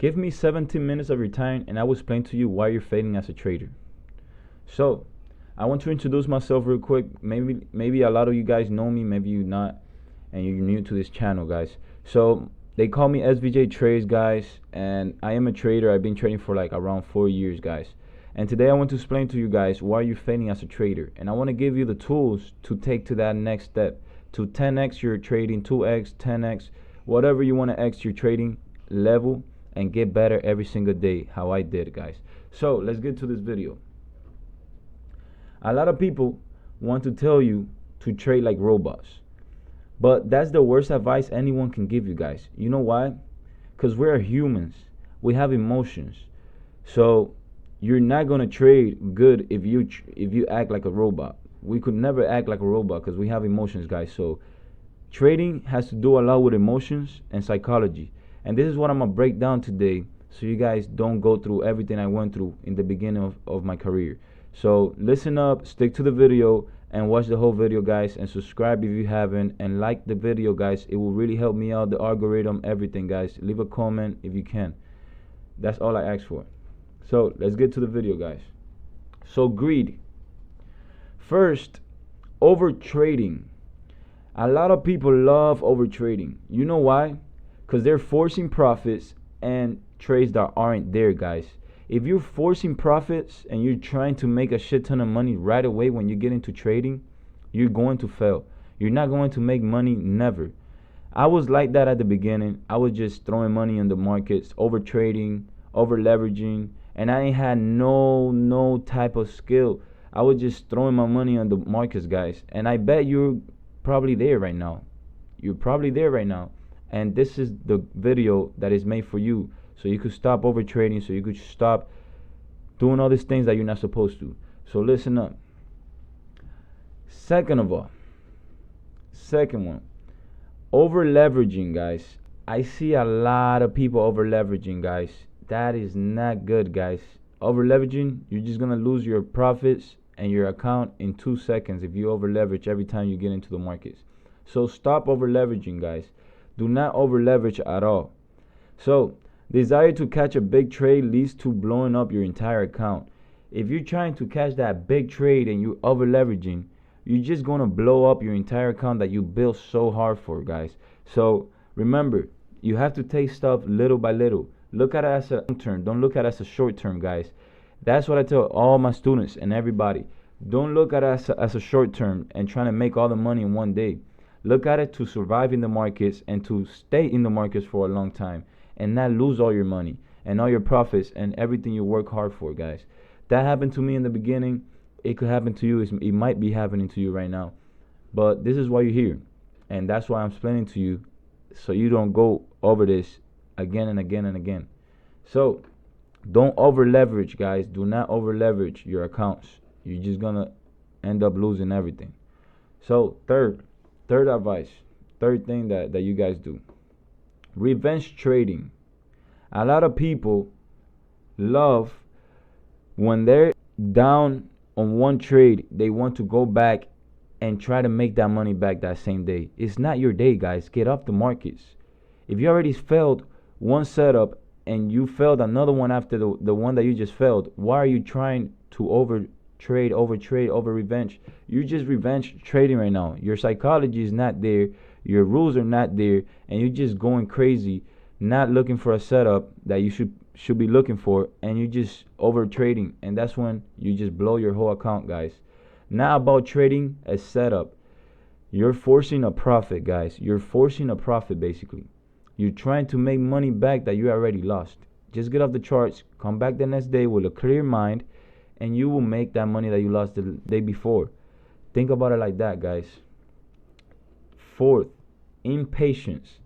Give me 17 minutes of your time and I will explain to you why you're failing as a trader. So, I want to introduce myself real quick. Maybe a lot of you guys know me, maybe you not, and you're new to this channel, guys. So, they call me SVJ Trades, guys, and I am a trader. I've been trading for like around 4 years, guys. And today I want to explain to you guys why you're failing as a trader. And I want to give you the tools to take to that next step, to 10x your trading, 2x, 10x, whatever you want to x your trading level and get better every single day, how I did, guys. So let's get to this video. A lot of people want to tell you to trade like robots, but that's the worst advice anyone can give you, guys. You know why? Because we're humans, we have emotions. So you're not gonna trade good if you act like a robot. We could never act like a robot because we have emotions, guys. So trading has to do a lot with emotions and psychology. And this is what I'm gonna break down today, so you guys don't go through everything I went through in the beginning of my career. So listen up, stick to the video, and watch the whole video, guys, and subscribe if you haven't, and like the video, guys. It will really help me out, the algorithm, everything, guys. Leave a comment if you can. That's all I ask for. So let's get to the video, guys. So greed. First, over trading. A lot of people love over trading. You know why? Because they're forcing profits and trades that aren't there, guys. If you're forcing profits and you're trying to make a shit ton of money right away when you get into trading, you're going to fail. You're not going to make money, never. I was like that at the beginning. I was just throwing money in the markets, over trading, over leveraging, and I ain't had no type of skill. I was just throwing my money on the markets, guys. And I bet you're probably there right now. You're probably there right now. And this is the video that is made for you, so you could stop over trading, so you could stop doing all these things that you're not supposed to. So listen up. Second one, over leveraging, guys. I see a lot of people over leveraging, guys. That is not good, guys. Over leveraging, you're just gonna lose your profits and your account in 2 seconds if you over leverage every time you get into the markets. So stop over leveraging, guys. Do not over leverage at all. So desire to catch a big trade leads to blowing up your entire account. If you're trying to catch that big trade and you're over leveraging, you're just going to blow up your entire account that you built so hard for, guys. So remember, you have to take stuff little by little. Look at it as a long term. Don't look at it as a short term, guys. That's what I tell all my students and everybody. Don't look at it as a short term and trying to make all the money in one day. Look at it to survive in the markets and to stay in the markets for a long time and not lose all your money and all your profits and everything you work hard for, guys. That happened to me in the beginning. It could happen to you. It might be happening to you right now. But this is why you're here. And that's why I'm explaining to you, so you don't go over this again and again and again. So don't over leverage, guys. Do not over leverage your accounts. You're just going to end up losing everything. So third advice, third thing that you guys do, revenge trading. A lot of people love when they're down on one trade, they want to go back and try to make that money back that same day. It's not your day, guys. Get off the markets. If you already failed one setup and you failed another one after the one that you just failed, why are you trying to over revenge? You're just revenge trading right now. Your psychology is not there, your rules are not there, and you're just going crazy, not looking for a setup that you should be looking for, and you're just over trading, and that's when you just blow your whole account, guys. Not about trading a setup. You're forcing a profit, guys. You're forcing a profit, basically. You're trying to make money back that you already lost. Just get off the charts, come back the next day with a clear mind, and you will make that money that you lost the day before. Think about it like that, guys. Fourth, impatience.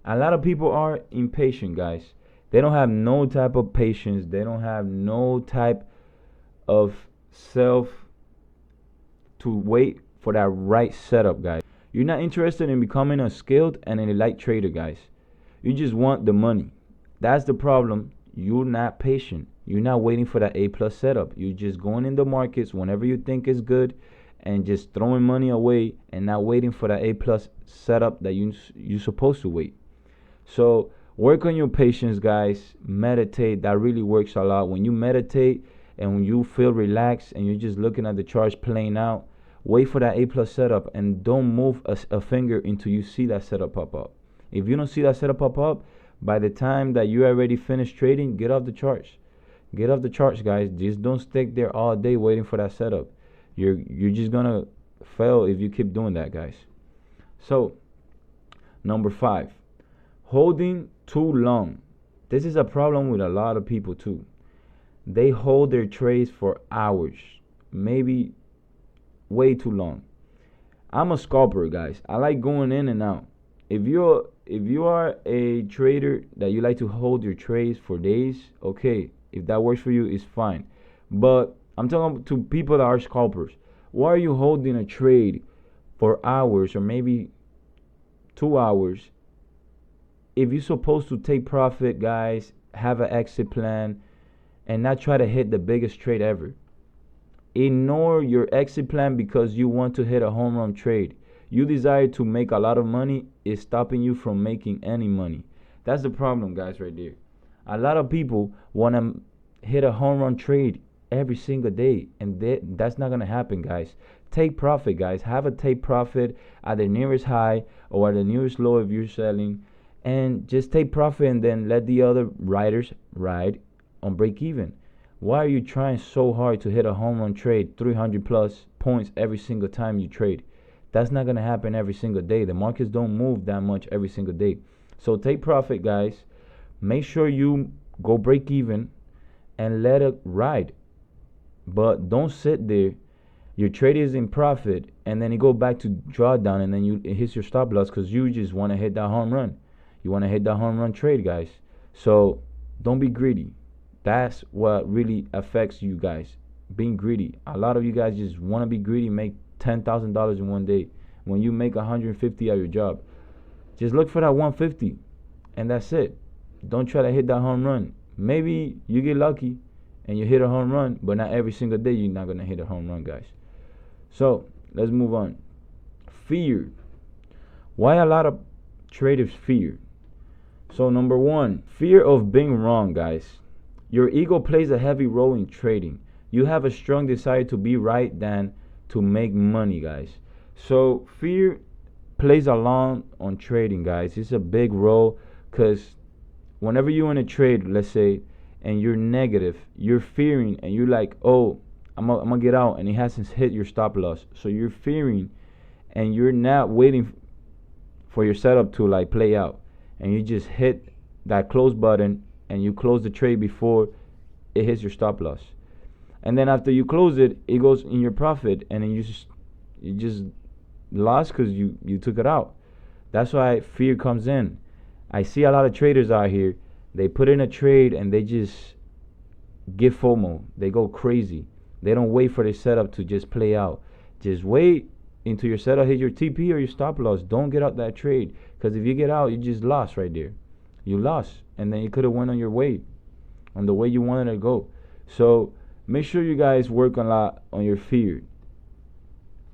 A lot of people are impatient, guys. They don't have no type of patience. They don't have no type of self to wait for that right setup, guys. You're not interested in becoming a skilled and an elite trader, guys. You just want the money. That's the problem. You're not patient. You're not waiting for that A+ setup. You're just going in the markets whenever you think is good and just throwing money away and not waiting for that A+ setup that you're supposed to wait. So Work on your patience, guys. Meditate. That really works a lot. When you meditate and when you feel relaxed and you're just looking at the charts playing out, wait for that A plus setup and don't move a finger until you see that setup pop up. If you don't see that setup pop up, by the time that you already finished trading, get off the charts. Get off the charts, guys. Just don't stick there all day waiting for that setup. You're just gonna fail if you keep doing that, guys. So, number 5, holding too long. This is a problem with a lot of people too. They hold their trades for hours, maybe way too long. I'm a scalper, guys. I like going in and out. If you are a trader that you like to hold your trades for days, okay. If that works for you, it's fine. But I'm talking to people that are scalpers. Why are you holding a trade for hours or maybe 2 hours if you're supposed to take profit, guys, have an exit plan, and not try to hit the biggest trade ever? Ignore your exit plan because you want to hit a home run trade. You desire to make a lot of money is stopping you from making any money. That's the problem, guys, right there. A lot of people want to hit a home run trade every single day, and that's not going to happen, guys. Take profit, guys. Have a take profit at the nearest high or at the nearest low if you're selling, and just take profit and then let the other riders ride on break even. Why are you trying so hard to hit a home run trade, 300 plus points every single time you trade? That's not going to happen every single day. The markets don't move that much every single day. So take profit, guys. Make sure you go break even and let it ride. But don't sit there. Your trade is in profit and then you go back to drawdown and then it hits your stop loss because you just want to hit that home run. You want to hit that home run trade, guys. So don't be greedy. That's what really affects you guys. Being greedy. A lot of you guys just want to be greedy, make $10,000 in one day when you make 150 at your job. Just look for that 150 and that's it. Don't try to hit that home run. Maybe you get lucky and you hit a home run, but not every single day you're not going to hit a home run, guys. So let's move on. Fear. Why a lot of traders fear? So number 1, fear of being wrong, guys. Your ego plays a heavy role in trading. You have a strong desire to be right than to make money, guys. So fear plays along on trading, guys. It's a big role because whenever you're in a trade, let's say, and you're negative, you're fearing and you're like, oh, I'm gonna get out, and it hasn't hit your stop loss. So you're fearing and you're not waiting for your setup to like play out, and you just hit that close button and you close the trade before it hits your stop loss. And then after you close it, it goes in your profit, and then you just lost because you took it out. That's why fear comes in. I see a lot of traders out here. They put in a trade and they just get FOMO. They go crazy. They don't wait for the setup to just play out. Just wait until your setup hit your TP or your stop loss. Don't get out that trade, because if you get out, you just lost right there. You lost, and then you could have went on your way, on the way you wanted to go. So make sure you guys work a lot on your fear.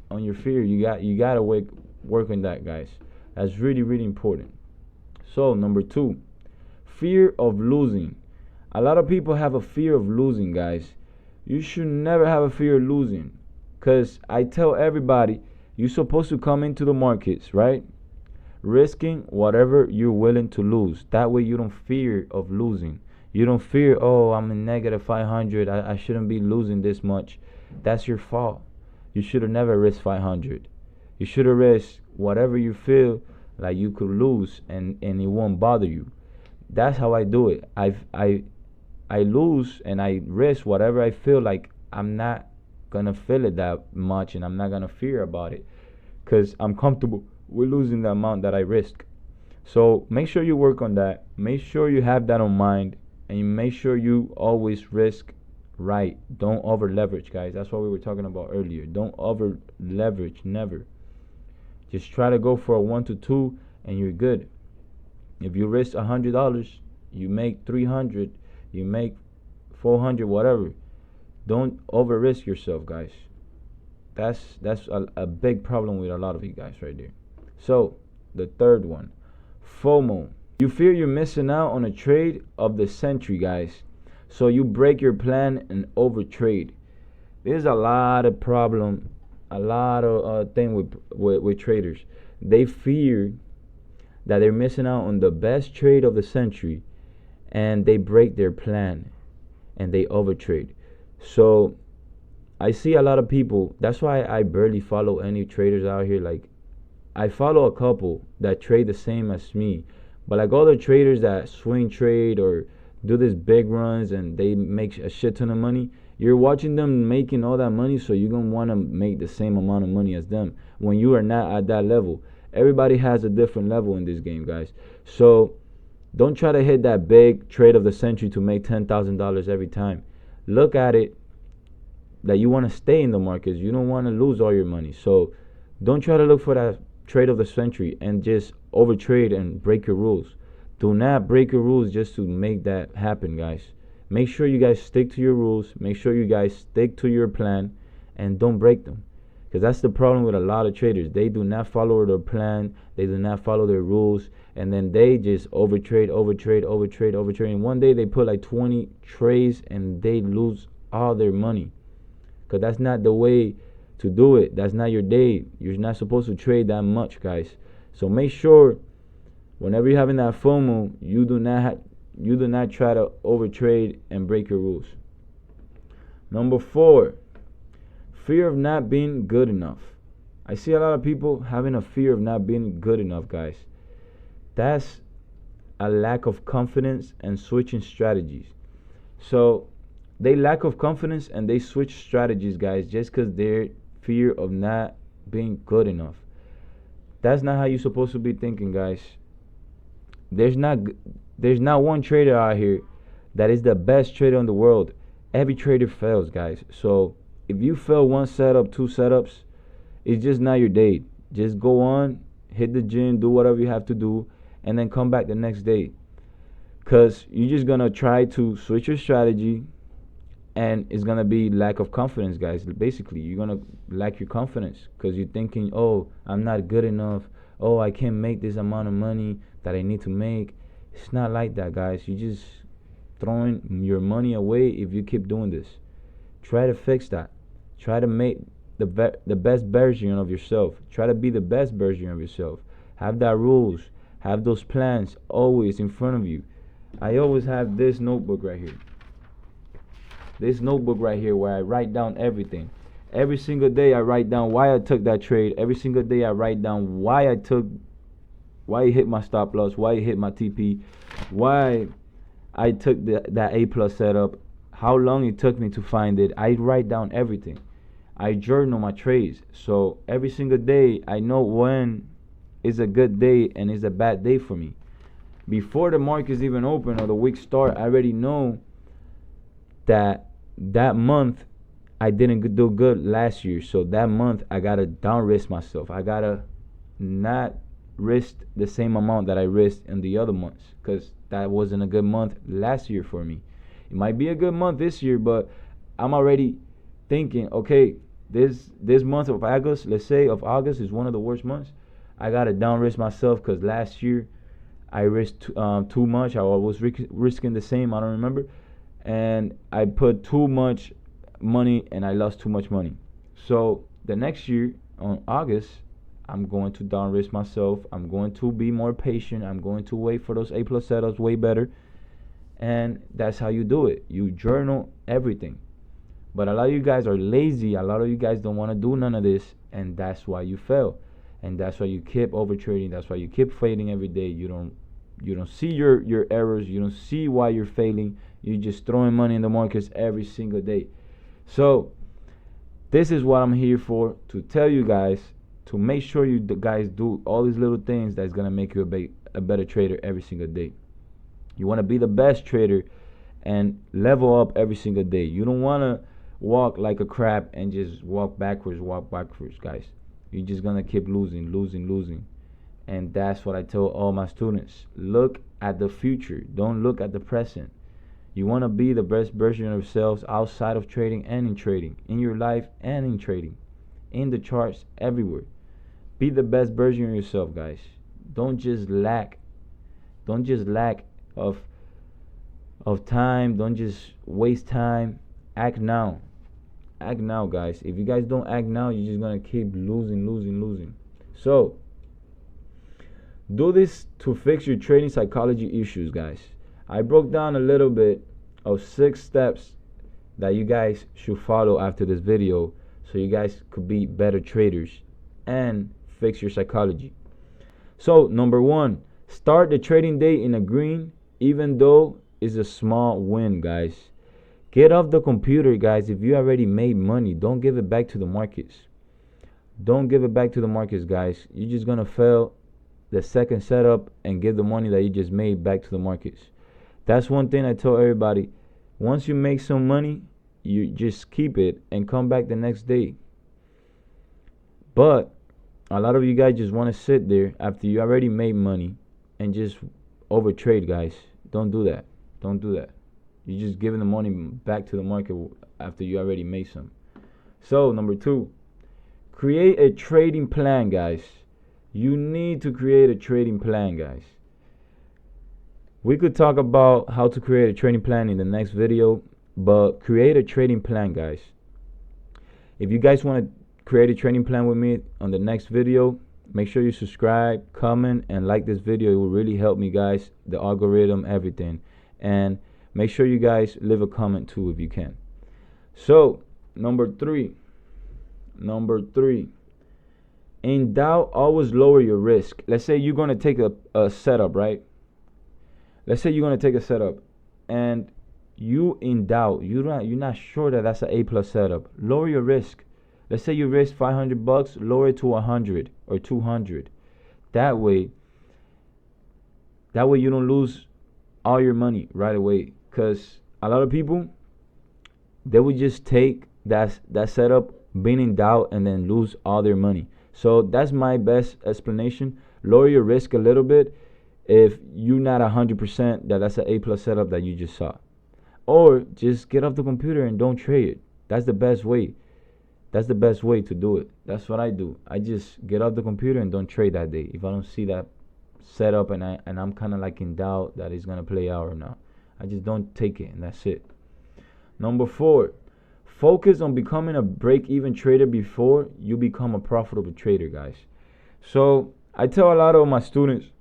On your fear, you gotta work on that, guys. That's really, really important. So number 2, fear of losing. A lot of people have a fear of losing, guys. You should never have a fear of losing, because I tell everybody, you're supposed to come into the markets, right, risking whatever you're willing to lose. That way you don't fear of losing. You don't fear, oh, I'm in negative 500, I shouldn't be losing this much. That's your fault. You should have never risked 500. You should have risked whatever you feel like you could lose, and it won't bother you. That's how I do it. I lose and I risk whatever I feel like I'm not gonna feel it that much, and I'm not gonna fear about it because I'm comfortable with losing the amount that I risk. So make sure you work on that. Make sure you have that on mind, and you make sure you always risk right. Don't over leverage, guys. That's what we were talking about earlier. Don't over leverage, never. Just try to go for a 1 to 2 and you're good. If you risk $100, you make 300, you make 400, whatever. Don't over risk yourself, guys. That's a big problem with a lot of you guys right there. So the third one, FOMO. You fear you're missing out on a trade of the century, guys. So you break your plan and overtrade. There's a lot of problem, a lot of thing with traders. They fear that they're missing out on the best trade of the century, and they break their plan and they overtrade. So I see a lot of people. That's why I barely follow any traders out here. Like, I follow a couple that trade the same as me, but like all the traders that swing trade or do these big runs and they make a shit ton of money, you're watching them making all that money, so you're gonna want to make the same amount of money as them when you are not at that level. Everybody has a different level in this game, guys. So don't try to hit that big trade of the century to make $10,000 every time. Look at it that you want to stay in the markets. You don't want to lose all your money. So don't try to look for that trade of the century and just overtrade and break your rules. Do not break your rules just to make that happen, guys. Make sure you guys stick to your rules. Make sure you guys stick to your plan and don't break them. Because that's the problem with a lot of traders. They do not follow their plan. They do not follow their rules. And then they just overtrade. And one day they put like 20 trades and they lose all their money. Because that's not the way to do it. That's not your day. You're not supposed to trade that much, guys. So make sure whenever you're having that FOMO, you do not try to overtrade and break your rules. Number 4, fear of not being good enough. I see a lot of people having a fear of not being good enough, guys. That's a lack of confidence and switching strategies. So they lack of confidence and they switch strategies, guys, just because they're fear of not being good enough. That's not how you're supposed to be thinking, guys. There's not one trader out here that is the best trader in the world. Every trader fails, guys. So if you fail one setup, two setups, it's just not your day. Just go on, hit the gym, do whatever you have to do, and then come back the next day. Because you're just going to try to switch your strategy, and it's going to be lack of confidence, guys. Basically, you're going to lack your confidence because you're thinking, oh, I'm not good enough. Oh, I can't make this amount of money that I need to make. It's not like that, guys. You're just throwing your money away if you keep doing this. Try to fix that. Try to make the best version of yourself. Try to be the best version of yourself. Have that rules. Have those plans always in front of you. I always have this notebook right here. This notebook right here where I write down everything. Every single day I write down why I took that trade. Every single day I write down why it hit my stop loss, why it hit my TP, why I took that A plus setup, how long it took me to find it. I write down everything. I journal my trades. So every single day I know when is a good day and is a bad day for me. Before the market's even open or the week start, I already know that month I didn't do good last year. So that month I gotta down risk myself. I gotta not risk the same amount that I risked in the other months, because that wasn't a good month last year for me. It might be a good month this year, but I'm already thinking, okay, this month of August, let's say of August, is one of the worst months. I gotta down risk myself because last year I risked too much. I was risking the same, I don't remember, and I put too much money and I lost too much money. So the next year on August, I'm going to down risk myself. I'm going to be more patient. I'm going to wait for those A plus setups way better. And that's how you do it. You journal everything. But a lot of you guys are lazy. A lot of you guys don't want to do none of this, and that's why you fail. And that's why you keep overtrading. That's why you keep failing every day. You don't see your errors. You don't see why you're failing. You're just throwing money in the markets every single day. So this is what I'm here for, to tell you guys to make sure you guys do all these little things that's going to make you a better trader every single day. You want to be the best trader and level up every single day. You don't want to walk like a crab and just walk backwards, guys. You're just going to keep losing. And that's what I tell all my students. Look at the future. Don't look at the present. You want to be the best version of yourselves outside of trading and in trading, in your life and in trading, in the charts, everywhere. Be the best version of yourself, guys. Don't just lack Don't just lack of time. Don't just waste time. Act now. Act now, guys. If you guys don't act now, you're just gonna keep losing. So do this to fix your trading psychology issues, guys. I broke down a little bit of 6 steps that you guys should follow after this video so you guys could be better traders and fix your psychology. So number 1, start the trading day in a green, even though it's a small win, guys. Get off the computer, guys. If you already made money, don't give it back to the markets. Don't give it back to the markets, guys. You're just gonna fail the second setup and give the money that you just made back to the markets. That's one thing I tell everybody. Once you make some money, you just keep it and come back the next day. But a lot of you guys just want to sit there after you already made money and just overtrade, guys. Don't do that. Don't do that. You're just giving the money back to the market after you already made some. So number 2, create a trading plan, guys. You need to create a trading plan, guys. We could talk about how to create a trading plan in the next video, but create a trading plan, guys. If you guys want to create a trading plan with me on the next video, make sure you subscribe, comment, and like this video. It will really help me, guys, the algorithm, everything. And make sure you guys leave a comment too if you can. So number 3, in doubt, always lower your risk. Let's say you're going to take a setup, right? Let's say you're going to take a setup and you in doubt, you're not sure that that's an A+ setup. Lower your risk. Let's say you risk $500, lower it to 100 or 200. That way you don't lose all your money right away. Because a lot of people, they would just take that setup, being in doubt, and then lose all their money. So that's my best explanation. Lower your risk a little bit if you're not 100% that that's an A+ setup that you just saw. Or just get off the computer and don't trade it. That's the best way. That's the best way to do it. That's what I do. I just get off the computer and don't trade that day. If I don't see that setup and I'm kind of like in doubt that it's going to play out or not, I just don't take it, and that's it. Number 4, focus on becoming a break-even trader before you become a profitable trader, guys. So I tell a lot of my students,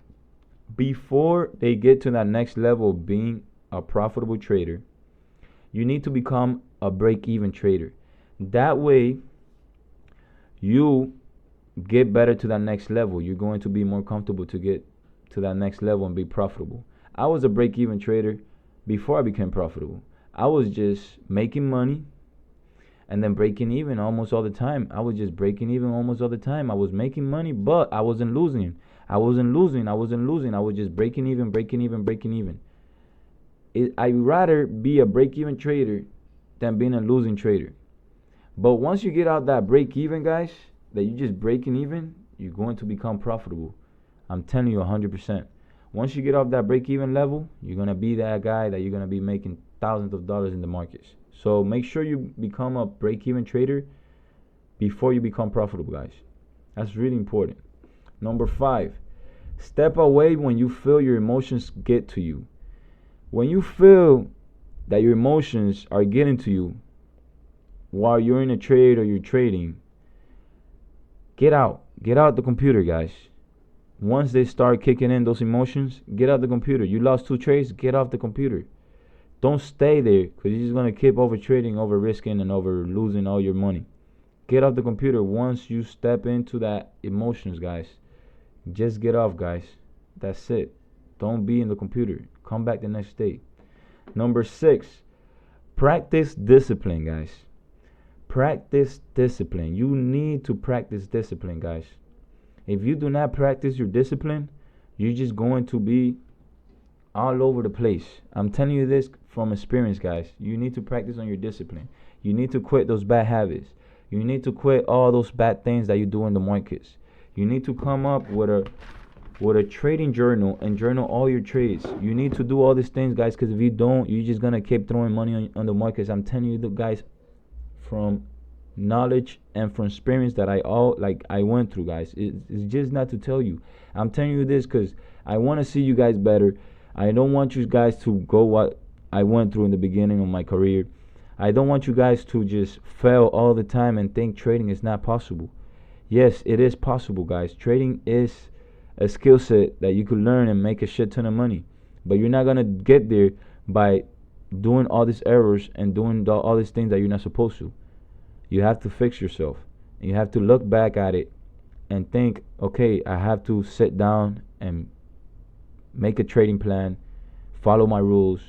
before they get to that next level of being a profitable trader, you need to become a break-even trader. That way you get better to that next level. You're going to be more comfortable to get to that next level and be profitable. I was a break-even trader before I became profitable. I was just making money and then breaking even almost all the time. I was just breaking even almost all the time. I was making money, but I wasn't losing. I was just breaking even. I'd rather be a break-even trader than being a losing trader. But once you get out that break-even, guys, that you're just breaking even, you're going to become profitable. I'm telling you 100%. Once you get off that break-even level, you're going to be that guy that you're going to be making thousands of dollars in the markets. So make sure you become a break-even trader before you become profitable, guys. That's really important. Number 5, step away when you feel your emotions get to you. When you feel that your emotions are getting to you while you're in a trade or you're trading, get out the computer, guys. Once they start kicking in those emotions, get out the computer. You lost 2 trades, get off the computer. Don't stay there, because you're just going to keep over trading, over risking, and over losing all your money. Get off the computer once you step into that emotions, guys. Just get off, guys. That's it. Don't be in the computer. Come back the next day. Number 6, practice discipline, guys. Practice discipline. You need to practice discipline, guys. If you do not practice your discipline, you're just going to be all over the place. I'm telling you this from experience, guys. You need to practice on your discipline. You need to quit those bad habits. You need to quit all those bad things that you do in the markets. You need to come up with a trading journal and journal all your trades. You need to do all these things, guys, because if you don't, you're just going to keep throwing money on the markets. I'm telling you, guys, from knowledge and from experience that I went through, guys. It's just not to tell you. I'm telling you this because I want to see you guys better. I don't want you guys to go what I went through in the beginning of my career. I don't want you guys to just fail all the time and think trading is not possible. Yes, it is possible, guys. Trading is a skill set that you could learn and make a shit ton of money. But you're not gonna get there by doing all these errors and doing all these things that you're not supposed to. You have to fix yourself. And you have to look back at it and think, okay, I have to sit down and make a trading plan, follow my rules,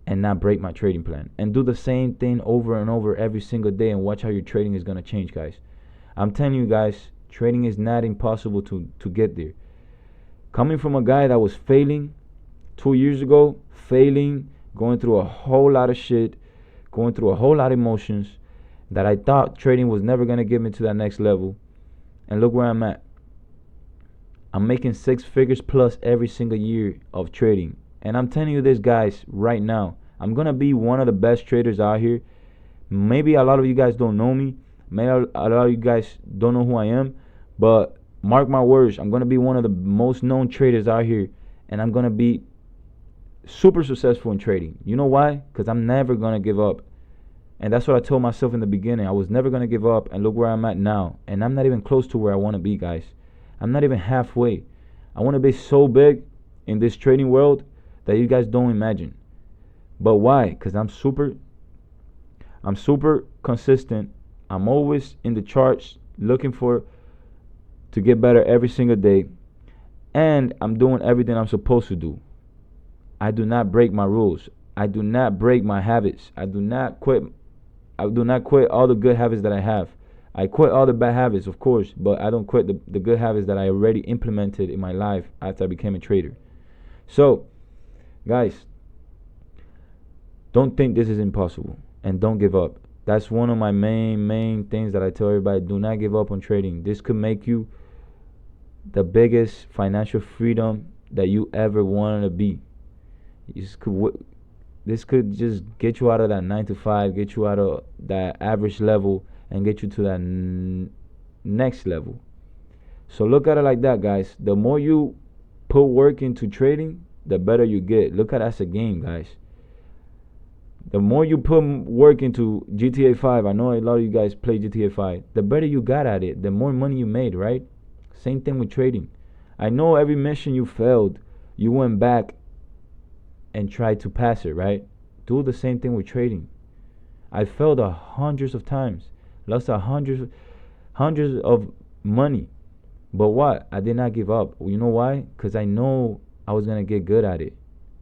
and not break my trading plan. And do the same thing over and over every single day and watch how your trading is gonna change, guys. I'm telling you guys, trading is not impossible to get there. Coming from a guy that was failing 2 years ago, failing, going through a whole lot of shit, going through a whole lot of emotions, that I thought trading was never going to get me to that next level. And look where I'm at. I'm making 6 figures plus every single year of trading. And I'm telling you this, guys, right now, I'm going to be one of the best traders out here. Maybe a lot of you guys don't know me. Maybe a lot of you guys don't know who I am. But mark my words, I'm going to be one of the most known traders out here. And I'm going to be super successful in trading. You know why? Because I'm never going to give up. And that's what I told myself in the beginning. I was never going to give up, and look where I'm at now. And I'm not even close to where I want to be, guys. I'm not even halfway. I want to be so big in this trading world that you guys don't imagine. But why? Because I'm super consistent. I'm always in the charts looking to get better every single day. And I'm doing everything I'm supposed to do. I do not break my rules. I do not break my habits. I do not quit all the good habits that I have. I quit all the bad habits, of course, but I don't quit the good habits that I already implemented in my life after I became a trader. So, guys, don't think this is impossible, and don't give up. That's one of my main things that I tell everybody. Do not give up on trading. This could make you the biggest financial freedom that you ever wanted to be. This could just get you out of that 9 to 5, get you out of that average level, and get you to that next level. So look at it like that, guys. The more you put work into trading, the better you get. Look at it as a game, guys. The more you put work into GTA 5, I know a lot of you guys play GTA 5, the better you got at it, the more money you made, right? Same thing with trading. I know every mission you failed, you went back and try to pass it, right? Do the same thing with trading. I failed hundreds of times, lost hundreds of money, but what? I did not give up. You know why? Because I know I was gonna get good at it,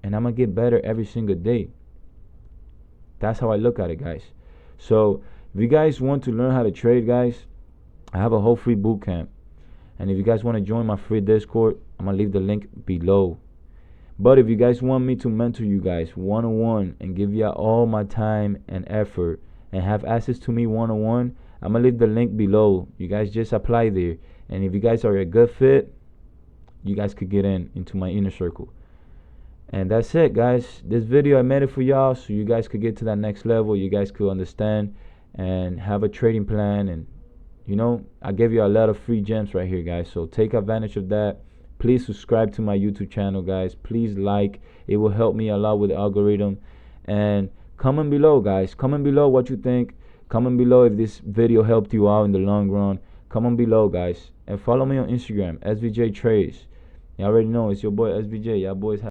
and I'm gonna get better every single day. That's how I look at it, guys. So if you guys want to learn how to trade, guys, I have a whole free boot camp, and if you guys want to join my free Discord, I'm gonna leave the link below. But if you guys want me to mentor you guys one-on-one and give you all my time and effort and have access to me one-on-one, I'm going to leave the link below. You guys just apply there. And if you guys are a good fit, you guys could get into my inner circle. And that's it, guys. This video, I made it for y'all so you guys could get to that next level. You guys could understand and have a trading plan. And, you know, I gave you a lot of free gems right here, guys. So take advantage of that. Please subscribe to my YouTube channel, guys. Please like. It will help me a lot with the algorithm. And comment below, guys. Comment below what you think. Comment below if this video helped you out in the long run. Comment below, guys. And follow me on Instagram, SVJ Trades. You already know it's your boy SVJ. Y'all boys have